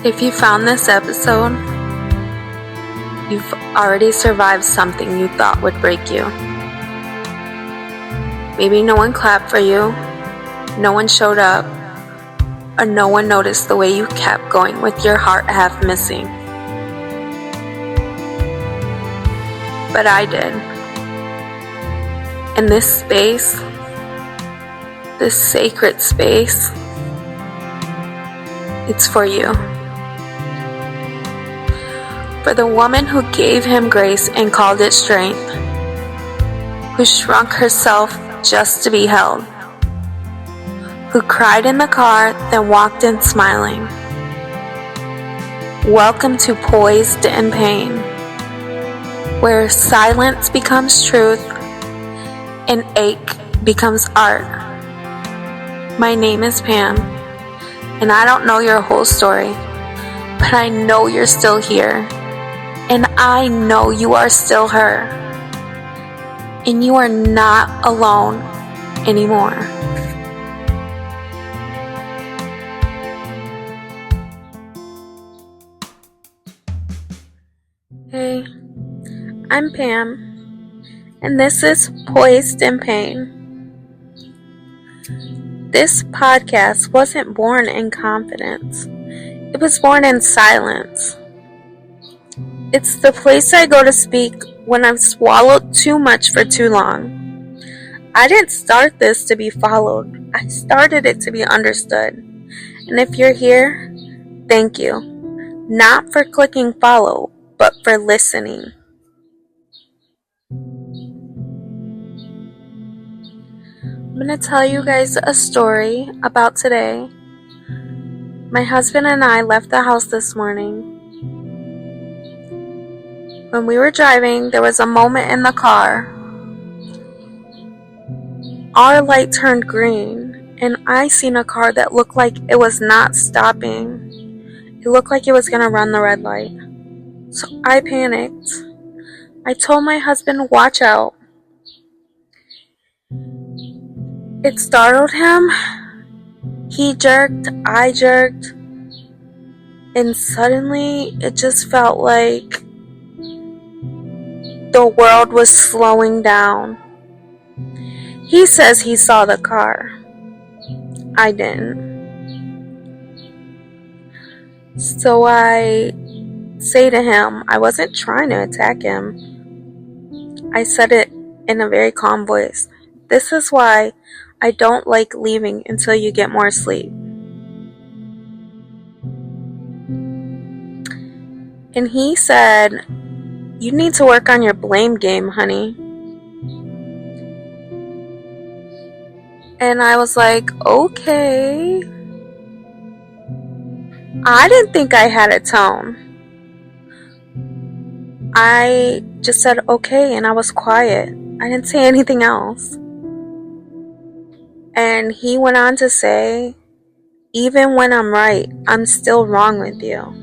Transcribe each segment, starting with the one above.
If you found this episode, you've already survived something you thought would break you. Maybe no one clapped for you, no one showed up, or no one noticed the way you kept going with your heart half missing. But I did. In this space, this sacred space, it's for you. For the woman who gave him grace and called it strength, who shrunk herself just to be held, who cried in the car, then walked in smiling. Welcome to Poised in Pain, where silence becomes truth and ache becomes art. My name is Pam, and I don't know your whole story, but I know you're still here, and I know you are still her, and you are not alone anymore. Hey, I'm Pam, and this is Poised in Pain. This podcast wasn't born in confidence. It was born in silence. It's the place I go to speak when I've swallowed too much for too long. I didn't start this to be followed. I started it to be understood. And if you're here, thank you. Not for clicking follow, but for listening. I'm going to tell you guys a story about today. My husband and I left the house this morning. When we were driving, there was a moment in the car. Our light turned green, and I seen a car that looked like it was not stopping. It looked like it was going to run the red light. So I panicked. I told my husband, watch out. It startled him. He jerked, I jerked, and suddenly it just felt like the world was slowing down. He says he saw the car. I didn't. So I say to him, I wasn't trying to attack him. I said it in a very calm voice. This is why I don't like leaving until you get more sleep. And he said, you need to work on your blame game, honey. And I was like, okay. I didn't think I had a tone. I just said okay, and I was quiet. I didn't say anything else. And he went on to say, even when I'm right, I'm still wrong with you.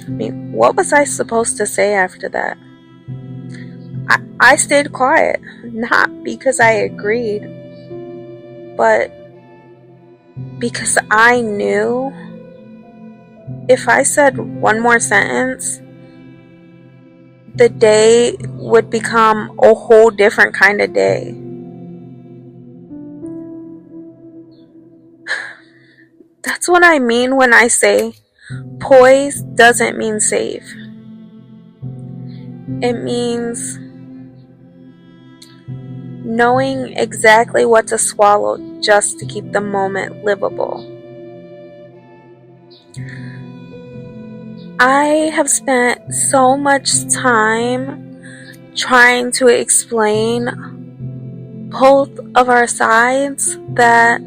I mean, what was I supposed to say after that? I stayed quiet, not because I agreed, but because I knew if I said one more sentence, the day would become a whole different kind of day. That's what I mean when I say poised doesn't mean safe. It means knowing exactly what to swallow just to keep the moment livable. I have spent so much time trying to explain both of our sides that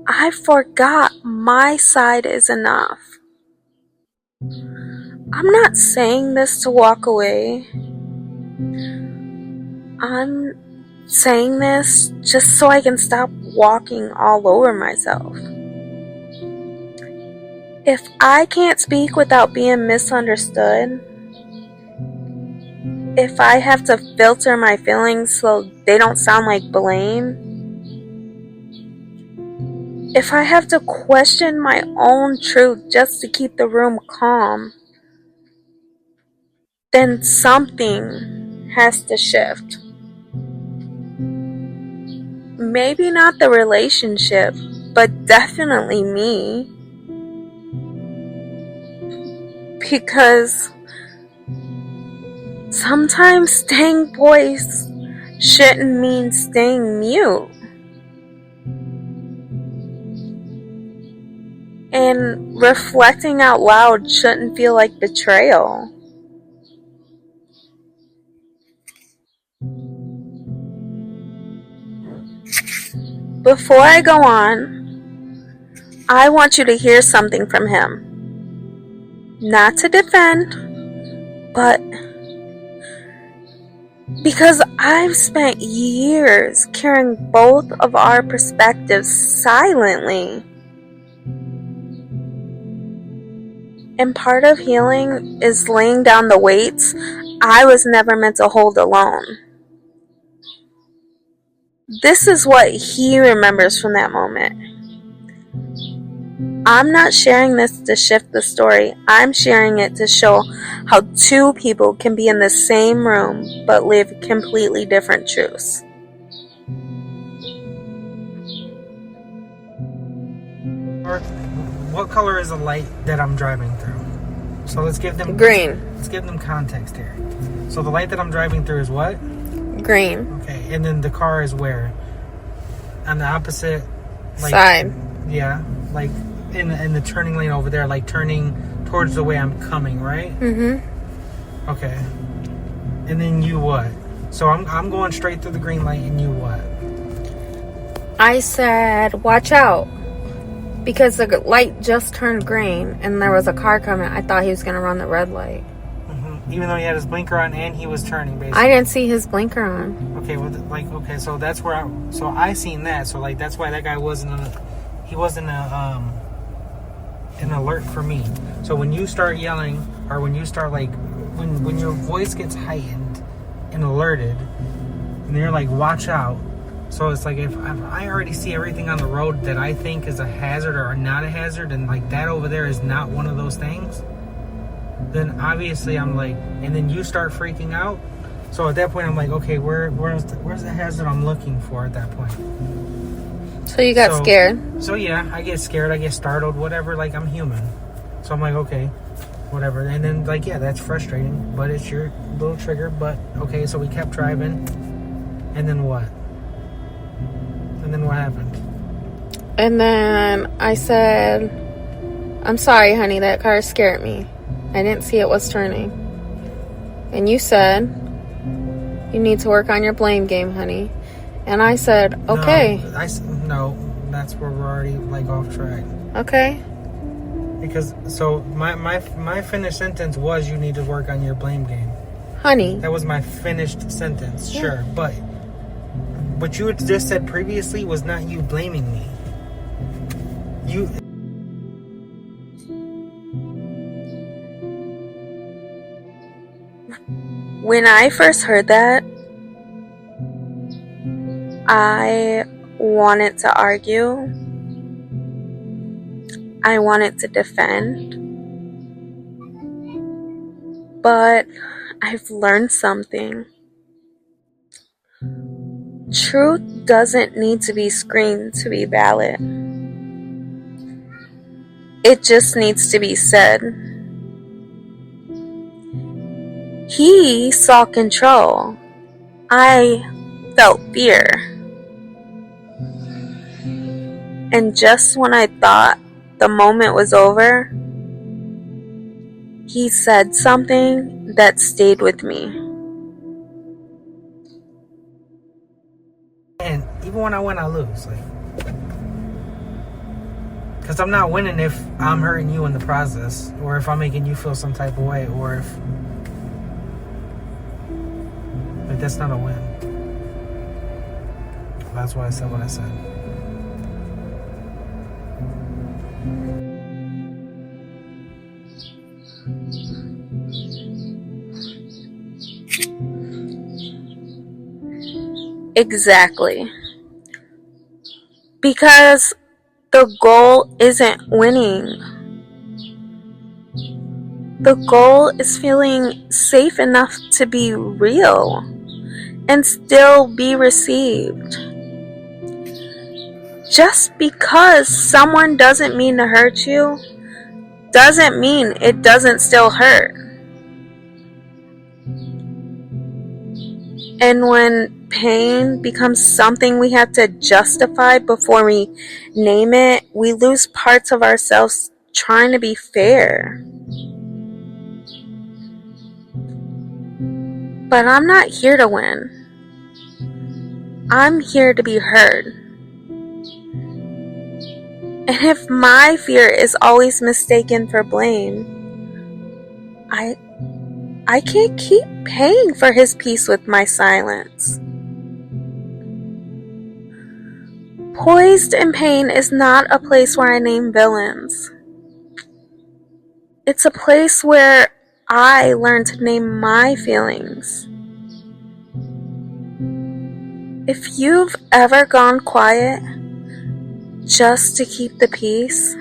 I forgot my side is enough. I'm not saying this to walk away. I'm saying this just so I can stop walking all over myself. If I can't speak without being misunderstood, if I have to filter my feelings so they don't sound like blame, if I have to question my own truth just to keep the room calm, then something has to shift. Maybe not the relationship, but definitely me. Because sometimes staying poised shouldn't mean staying mute. And reflecting out loud shouldn't feel like betrayal. Before I go on, I want you to hear something from him. Not to defend, but because I've spent years carrying both of our perspectives silently. And part of healing is laying down the weights I was never meant to hold alone. This is what he remembers from that moment. I'm not sharing this to shift the story. I'm sharing it to show how two people can be in the same room but live completely different truths. What color is the light that I'm driving through? So let's give them green. Let's give them context here. So the light that I'm driving through is what? Green. Okay, and then the car is where? On the opposite side. Yeah, like in the turning lane over there, like turning towards the way I'm coming, right? Mm-hmm. Okay. And then you what? So I'm going straight through the green light, and you what? I said, watch out. Because the light just turned green and there was a car coming. I thought he was going to run the red light. Mm-hmm. Even though he had his blinker on and he was turning, basically. I didn't see his blinker on. Okay, well, okay, so that's where I seen that. So, that's why that guy wasn't an alert for me. So when you start yelling, or when you start, when your voice gets heightened and alerted, and you're like, watch out. So it's like if I already see everything on the road that I think is a hazard or not a hazard, and that over there is not one of those things, then obviously I'm like, and then you start freaking out. So at that point I'm like, okay, where's the hazard I'm looking for at that point? So you got scared? So yeah, I get scared, I get startled, whatever, I'm human. So I'm like, okay, whatever. And then yeah, that's frustrating, but it's your little trigger. But okay, so we kept driving, and then what? And then what happened? And then I said, I'm sorry, honey, that car scared me. I didn't see it was turning. And you said, you need to work on your blame game, honey. And I said, okay. No, that's where we're already off track. Okay. Because so my finished sentence was, you need to work on your blame game. Honey. That was my finished sentence, yeah. Sure. But what you had just said previously was not you blaming me. When I first heard that, I wanted to argue. I wanted to defend. But I've learned something. Truth doesn't need to be screamed to be valid. It just needs to be said. He saw control. I felt fear. And just when I thought the moment was over, he said something that stayed with me. And even when I win, I lose. Because I'm not winning if I'm hurting you in the process, or if I'm making you feel some type of way, or if that's not a win. That's why I said what I said. Exactly. Because The goal isn't winning. The goal is feeling safe enough to be real and still be received. Just because someone doesn't mean to hurt you doesn't mean it doesn't still hurt. And when pain becomes something we have to justify before we name it, we lose parts of ourselves trying to be fair. But I'm not here to win. I'm here to be heard. And if my fear is always mistaken for blame, I can't keep paying for his peace with my silence. Poised in pain is not a place where I name villains. It's a place where I learn to name my feelings. If you've ever gone quiet just to keep the peace,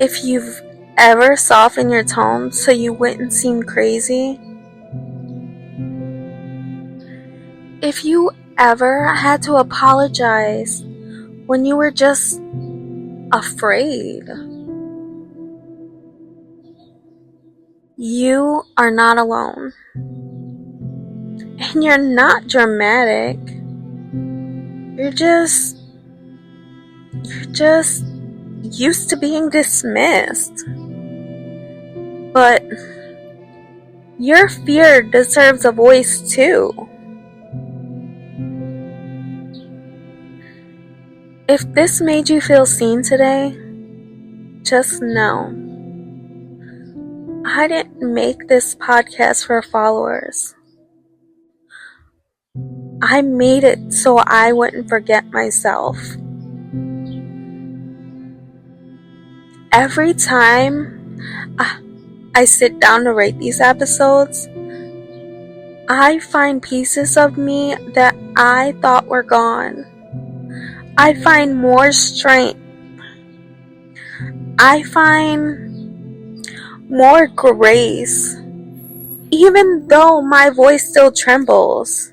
if you've ever softened your tone so you wouldn't seem crazy, if you ever had to apologize when you were just afraid, you are not alone. And you're not dramatic. You're just used to being dismissed. But your fear deserves a voice too. If this made you feel seen today, just know I didn't make this podcast for followers. I made it so I wouldn't forget myself. Every time I sit down to write these episodes, I find pieces of me that I thought were gone. I find more strength. I find more grace. Even though my voice still trembles,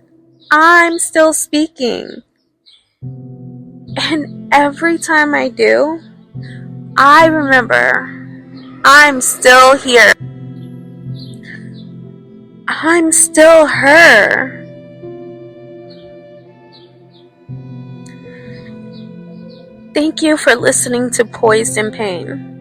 I'm still speaking. And every time I do, I remember I'm still here. I'm still her. Thank you for listening to Poised in Pain.